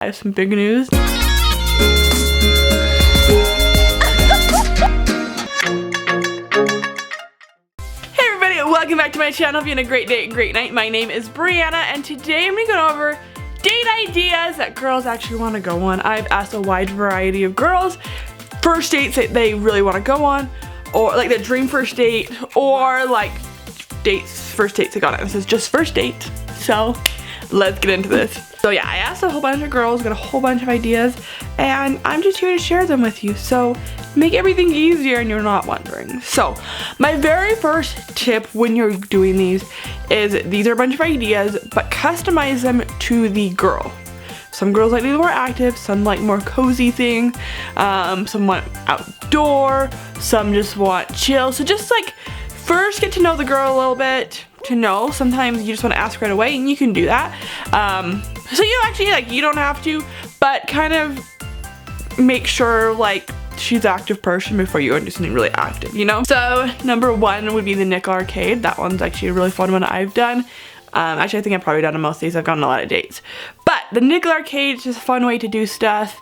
I have some big news. Hey everybody, welcome back to my channel. If you're having a great day, great night. My name is Brianna, and today I'm going to go over date ideas that girls actually want to go on. I've asked a wide variety of girls first dates that they really want to go on, or like their dream first date, or like first dates they got on. This is just first date, so let's get into this. So yeah, I asked a whole bunch of girls, got a whole bunch of ideas, and I'm just here to share them with you, so make everything easier and you're not wondering. So my very first tip when you're doing these is these are a bunch of ideas, but customize them to the girl. Some girls like to be more active, some like more cozy thing, some want outdoor, some just want chill. So just like first get to know the girl a little bit, to know. Sometimes you just want to ask right away, and you can do that. So you actually, like, you don't have to, but kind of make sure like she's an active person before you go and do something really active, you know? So number one would be the nickel arcade. That one's actually a really fun one I've done. Actually, I think I've probably done it most of these. I've gone on a lot of dates. But the nickel arcade is just a fun way to do stuff.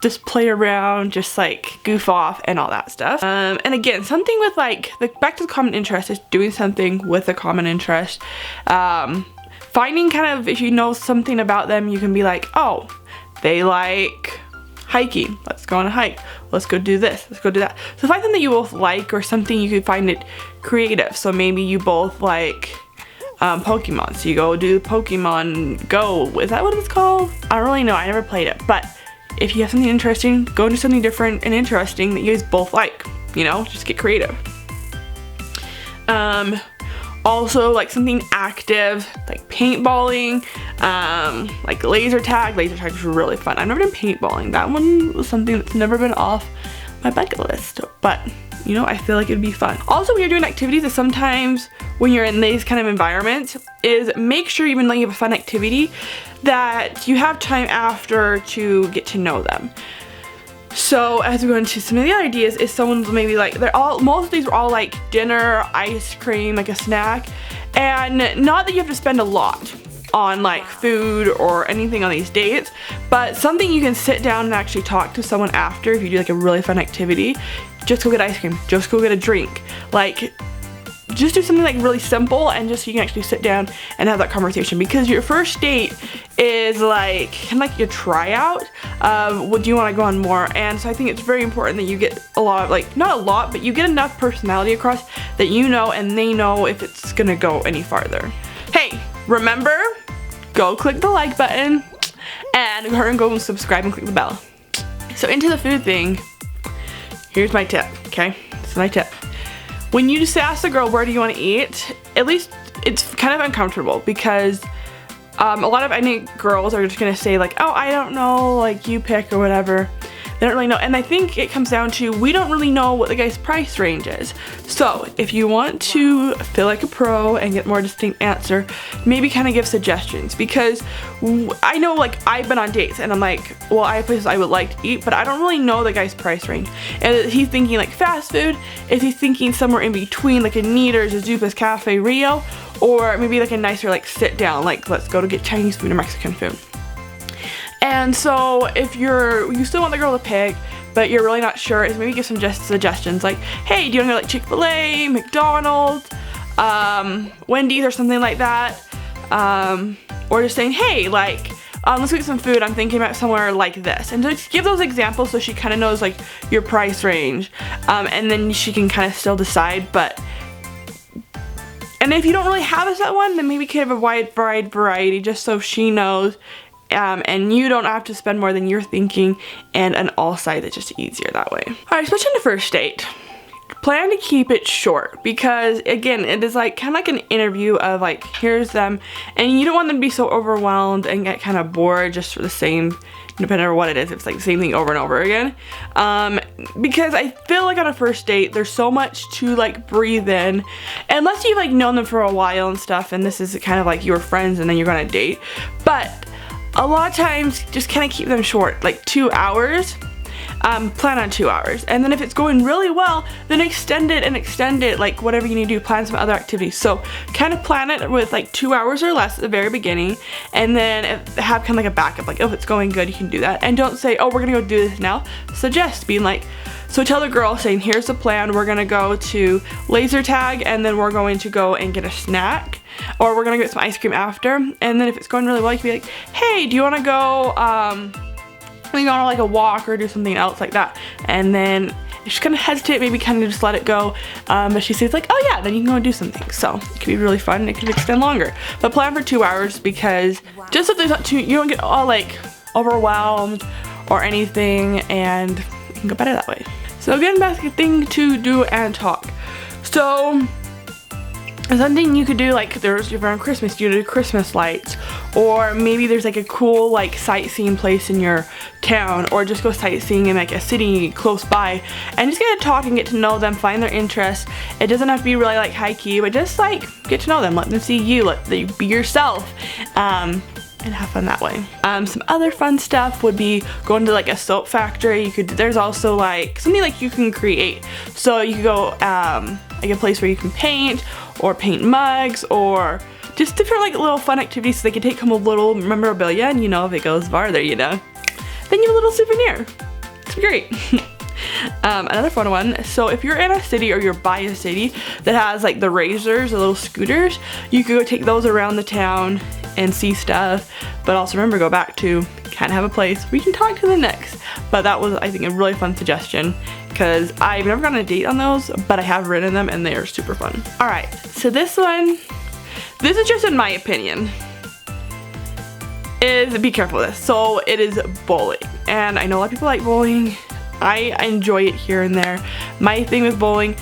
Just play around, just like goof off and all that stuff. And again, something with like, back to the common interest is doing something with a common interest. Finding kind of, if you know something about them, you can be like, oh, they like hiking. Let's go on a hike. Let's go do this. Let's go do that. So find something that you both like, or something you could find it creative. So maybe you both like Pokemon. So you go do Pokemon Go. Is that what it's called? I don't really know. I never played it. But if you have something interesting, go do something different and interesting that you guys both like. You know, just get creative. Also, like something active, like paintballing, like laser tag. Laser tag is really fun. I've never done paintballing. That one was something that's never been off my bucket list, but you know, I feel like it'd be fun. Also, when you're doing activities, is sometimes when you're in these kind of environments, is make sure even though you have a fun activity, that you have time after to get to know them. So as we go into some of the other ideas, is someone's maybe like, most of these are all like dinner, ice cream, like a snack, and not that you have to spend a lot on like food or anything on these dates, but something you can sit down and actually talk to someone after. If you do like a really fun activity, just go get ice cream, just go get a drink, like just do something like really simple, and just so you can actually sit down and have that conversation, because your first date is like kind of like your tryout. What do you want to go on more? And so I think it's very important that you get a lot of, like, not a lot, but you get enough personality across that you know and they know if it's gonna go any farther. Hey, remember, go click the like button and go and subscribe and click the bell. So into the food thing, here's my tip, okay? This is my tip. When you just ask the girl, where do you want to eat, at least it's kind of uncomfortable, because a lot of, I think girls are just going to say like, oh, I don't know, like you pick or whatever. They don't really know. And I think it comes down to, we don't really know what the guy's price range is. So if you want to feel like a pro and get more distinct answer, maybe kind of give suggestions, because I know, like, I've been on dates and I'm like, well, I have places I would like to eat, but I don't really know the guy's price range. And is he thinking like fast food? Is he thinking somewhere in between, like a Neater's, a Zupa's Cafe Rio, or maybe like a nicer like sit down, like let's go to get Chinese food or Mexican food? And so if you still want the girl to pick, but you're really not sure, is maybe give some suggestions like, hey, do you want to go like Chick-fil-A, McDonald's, Wendy's or something like that? Or just saying, hey, like, let's get some food, I'm thinking about somewhere like this. And just give those examples so she kind of knows like your price range. And then she can kind of still decide, and if you don't really have a set one, then maybe kind of a wide variety, just so she knows. And you don't have to spend more than you're thinking, and an all size that's just easier that way. Alright, switching to first date. Plan to keep it short, because again, it is like kind of like an interview of like, here's them, and you don't want them to be so overwhelmed and get kind of bored just for the same, depending on what it is, if it's like the same thing over and over again. Because I feel like on a first date, there's so much to like breathe in, unless you've like known them for a while and stuff, and this is kind of like your friends and then you're gonna date. But a lot of times, just kind of keep them short, like 2 hours. plan on 2 hours. And then if it's going really well, then extend it, like whatever you need to do, plan some other activities. So kind of plan it with like 2 hours or less at the very beginning, and then have kind of like a backup, like if it's going good, you can do that. And don't say, oh, we're gonna go do this now. Suggest being like, so tell the girl saying, here's the plan, we're gonna go to laser tag, and then we're going to go and get a snack, or we're gonna get some ice cream after. And then if it's going really well, you can be like, hey, do you wanna go, we go on like a walk or do something else like that. And then if she's gonna hesitate, maybe kind of just let it go. But she says like, oh yeah, then you can go and do something. So it can be really fun and it can extend longer. But plan for 2 hours, because just so there's not too, you don't get all like overwhelmed or anything, and you can go better that way. So again, back a thing to do and talk. So something you could do, like there's around Christmas, you do Christmas lights, or maybe there's like a cool like sightseeing place in your town, or just go sightseeing in like a city close by, and just get to talk and get to know them, find their interests. It doesn't have to be really like high key, but just like get to know them, let them see you, let them be yourself, and have fun that way. Some other fun stuff would be going to like a soap factory. There's also like something like you can create. So you could go like a place where you can paint, or paint mugs, or just different like little fun activities, so they can take home a little memorabilia, and you know, if it goes farther, you know, then you have a little souvenir. It's great. Another fun one, so if you're in a city or you're by a city that has like the razors, the little scooters, you could go take those around the town and see stuff. But also remember, go back to kind of have a place where you can talk to the next. But that was, I think, a really fun suggestion, because I've never gone on a date on those, but I have ridden them and they are super fun. Alright, so this one, this is just in my opinion, is be careful with this. So it is bowling, and I know a lot of people like bowling. I enjoy it here and there. My thing with bowling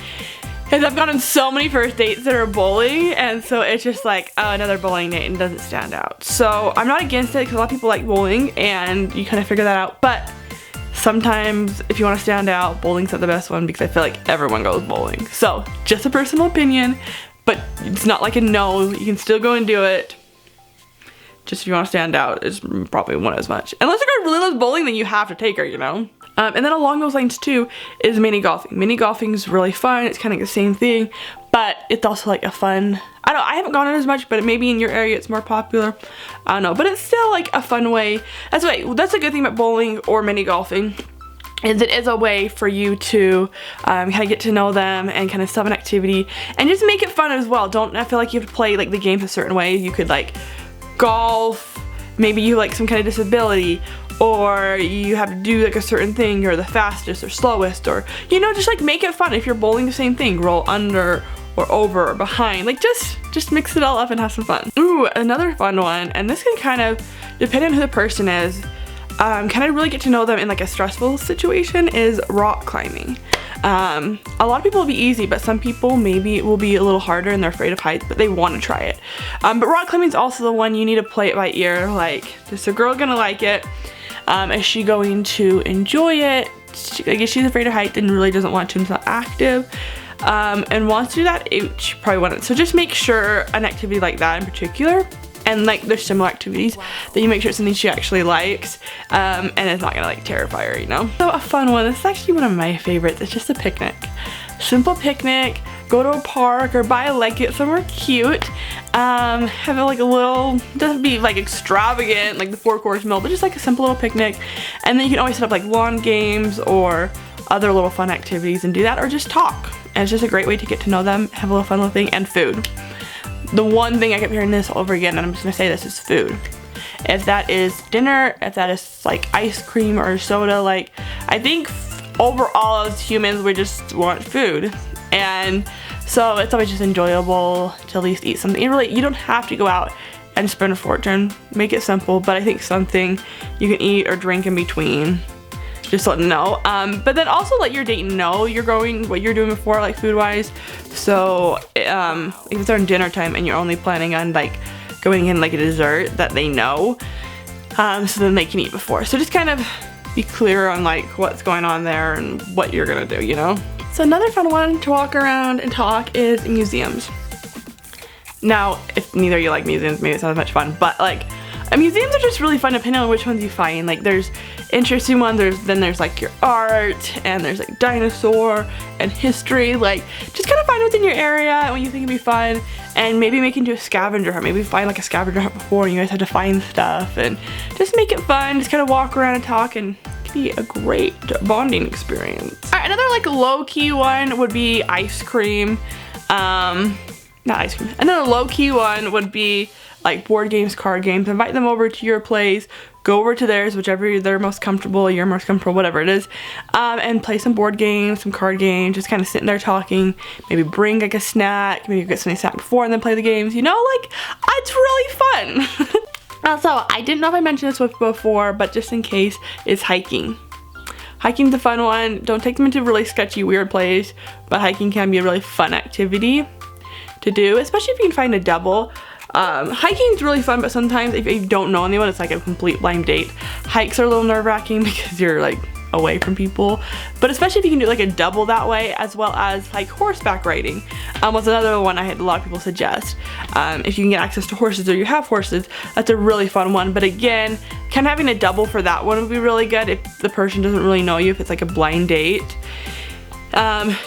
is I've gone on so many first dates that are bowling, and so it's just like, oh, another bowling date, and doesn't stand out. So I'm not against it, because a lot of people like bowling, and you kind of figure that out. But sometimes if you want to stand out, bowling's not the best one, because I feel like everyone goes bowling. So just a personal opinion, but it's not like a no. You can still go and do it. Just if you want to stand out, it's probably one as much. Unless your girl really loves bowling, then you have to take her, you know? And then along those lines too is mini golfing. Mini golfing is really fun. It's kind of like the same thing, but it's also like a fun, I haven't gone on as much, but maybe in your area it's more popular. I don't know, but it's still like a fun way. That's a good thing about bowling or mini golfing, is it is a way for you to kind of get to know them and kind of have an activity and just make it fun as well. I feel like you have to play like the games a certain way. You could like golf, maybe you have like some kind of disability, or you have to do like a certain thing, you're the fastest or slowest, or you know, just like make it fun. If you're bowling, the same thing, roll under or over or behind, like just mix it all up and have some fun. Ooh, another fun one, and this can kind of, depending on who the person is, kind of really get to know them in like a stressful situation, is rock climbing. A lot of people will be easy, but some people maybe it will be a little harder and they're afraid of heights, but they want to try it. But rock climbing is also the one you need to play it by ear, like, is the girl gonna like it? Is she going to enjoy it? I guess she's afraid of heights and really doesn't want to, and is not active, and wants to do that, she probably wouldn't. So just make sure an activity like that in particular, and like there's similar activities, that you make sure it's something she actually likes, and it's not gonna like terrify her, you know? So a fun one, this is actually one of my favorites, it's just a picnic. Simple picnic, go to a park or buy a leg, get somewhere cute, have it like a little, doesn't be like extravagant like the 4-course meal, but just like a simple little picnic. And then you can always set up like lawn games or other little fun activities and do that, or just talk. And it's just a great way to get to know them, have a little fun little thing. And food. The one thing I kept hearing this over again, and I'm just gonna say this, is food. If that is dinner, if that is like ice cream or soda, like I think overall as humans we just want food, and so it's always just enjoyable to at least eat something. You don't have to go out and spend a fortune, make it simple, but I think something you can eat or drink in between, just let them know. But then also let your date know what you're doing before, like food wise. So if it's during dinner time and you're only planning on like going in like a dessert, that they know, so then they can eat before. So just kind of be clear on like what's going on there and what you're gonna do, you know? So another fun one to walk around and talk is museums. Now, if neither of you like museums, maybe it's not as much fun, but like museums are just really fun depending on which ones you find. Like there's interesting ones, then there's like your art, and there's like dinosaur and history. Like just kind of find what's in your area and what you think would be fun, and maybe make it into a scavenger hunt. Maybe find like a scavenger hunt before and you guys have to find stuff, and just make it fun. Just kind of walk around and talk, and it can be a great bonding experience. All right, another like low-key one would be ice cream. Not ice cream. Another low-key one would be like board games, card games. Invite them over to your place, go over to theirs, whichever they're most comfortable, you're most comfortable, whatever it is, and play some board games, some card games, just kind of sitting there talking. Maybe bring like a snack, maybe get something snack before and then play the games, you know, like it's really fun. Also, I didn't know if I mentioned this before, but just in case, is hiking. Hiking's a fun one. Don't take them into really sketchy, weird place, but hiking can be a really fun activity to do, especially if you can find a double. Hiking's really fun, but sometimes if you don't know anyone, it's like a complete blind date. Hikes are a little nerve-wracking because you're like away from people, but especially if you can do like a double that way, as well as like horseback riding was another one I had a lot of people suggest. If you can get access to horses or you have horses, that's a really fun one. But again, kind of having a double for that one would be really good if the person doesn't really know you, if it's like a blind date.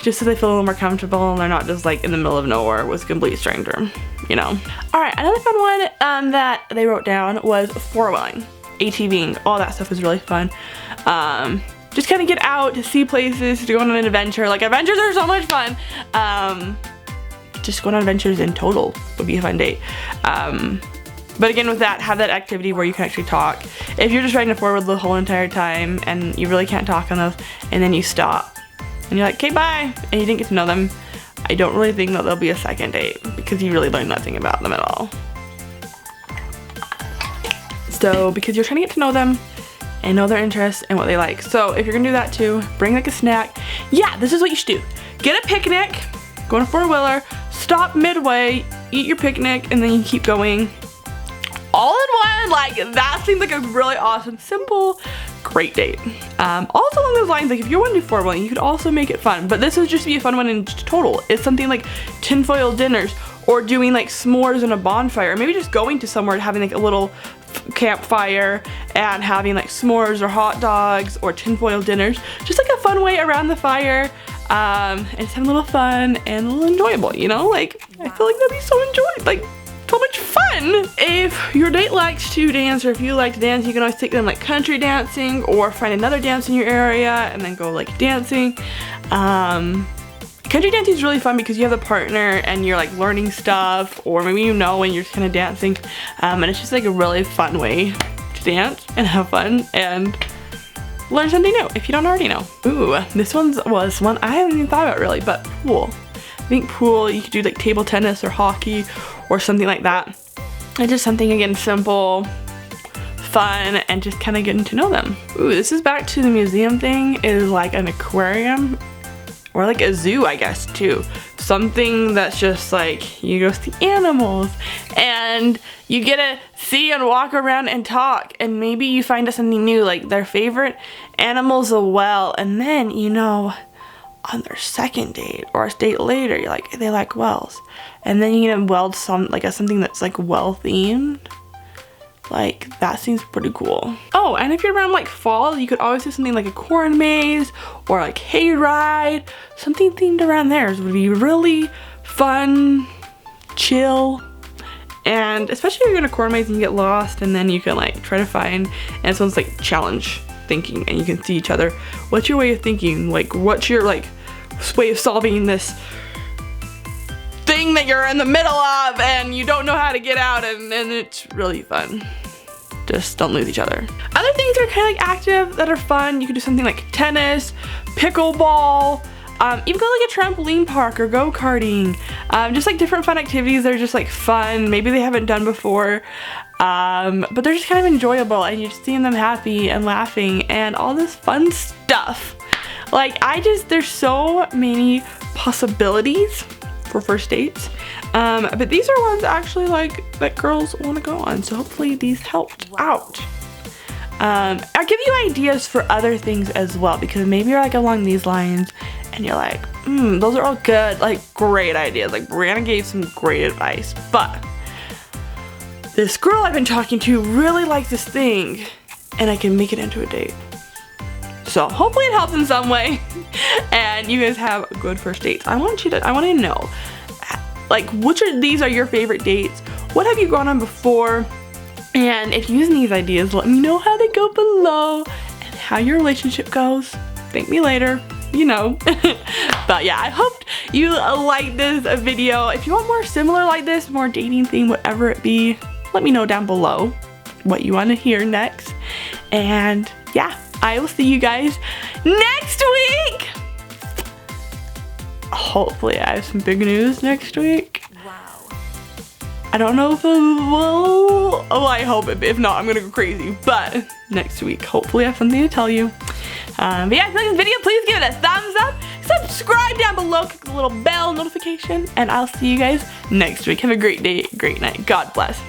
Just so they feel a little more comfortable and they're not just like in the middle of nowhere with a complete stranger, you know. Alright, another fun one that they wrote down was four-wheeling, ATVing, all that stuff is really fun. Just kind of get out to see places, to go on an adventure. Like adventures are so much fun. Just going on adventures in total would be a fun date. But again, with that, have that activity where you can actually talk. If you're just riding a four-wheel the whole entire time and you really can't talk on those, and then you stop and you're like, okay, bye, and you didn't get to know them, I don't really think that there'll be a second date because you really learned nothing about them at all. So, because you're trying to get to know them and know their interests and what they like. So, if you're gonna do that too, bring like a snack. Yeah, this is what you should do. Get a picnic, go on a four-wheeler, stop midway, eat your picnic, and then you keep going all in one. Like, that seems like a really awesome, simple, great date. Also along those lines, like if you want to do four-wheeling, you could also make it fun, but this would just be a fun one in total. It's something like tinfoil dinners, or doing like s'mores and a bonfire, maybe just going to somewhere and having like a little campfire and having like s'mores or hot dogs or tinfoil dinners. Just like a fun way around the fire, and just having a little fun and a little enjoyable, you know? Like, I feel like that'd be so like so much fun. If your date likes to dance, or if you like to dance, you can always take them like country dancing, or find another dance in your area and then go like dancing. Country dancing is really fun because you have a partner and you're like learning stuff, or maybe you know when you're just kind of dancing, and it's just like a really fun way to dance and have fun and learn something new if you don't already know. Ooh, this was one I haven't even thought about really, but pool. I think pool, you could do like table tennis or hockey or something like that. It's just something, again, simple, fun, and just kind of getting to know them. Ooh, this is back to the museum thing, is like an aquarium or like a zoo, I guess, too. Something that's just like, you go see animals and you get to see and walk around and talk, and maybe you find out something new, like their favorite animal's a whale, and then, you know, on their second date or a date later, you're like, they like whales, and then you can weld something that's like well themed. Like, that seems pretty cool. Oh, and if you're around like fall, you could always do something like a corn maze or like hay ride. Something themed around theirs would be really fun, chill, and especially if you're in a corn maze and you get lost, and then you can like try to find, and this one's like challenge thinking, and you can see each other. What's your way of thinking? Like, what's your like way of solving this thing that you're in the middle of and you don't know how to get out, and it's really fun. Just don't lose each other. Other things that are kind of like active that are fun, you could do something like tennis, pickleball, even go to like a trampoline park or go-karting. Just like different fun activities that are just like fun, maybe they haven't done before, but they're just kind of enjoyable, and you're seeing them happy and laughing and all this fun stuff. Like, there's so many possibilities for first dates, but these are ones actually like that girls want to go on, so hopefully these helped out. I'll give you ideas for other things as well, because maybe you're like along these lines and you're like, those are all good, like great ideas. Like Brianna gave some great advice, but this girl I've been talking to really likes this thing and I can make it into a date. So hopefully it helps in some way and you guys have good first dates. I want to know, like, which of these are your favorite dates? What have you gone on before? And if you're using these ideas, let me know how they go below and how your relationship goes. Thank me later, you know. But yeah, I hope you like this video. If you want more similar like this, more dating theme, whatever it be, let me know down below what you want to hear next. And yeah, I will see you guys next week. Hopefully I have some big news next week. Wow. I don't know if I will. Oh, I hope it. If not, I'm gonna go crazy. But next week, hopefully I have something to tell you. But yeah, if you like this video, please give it a thumbs up. Subscribe down below, click the little bell notification, and I'll see you guys next week. Have a great day, great night. God bless.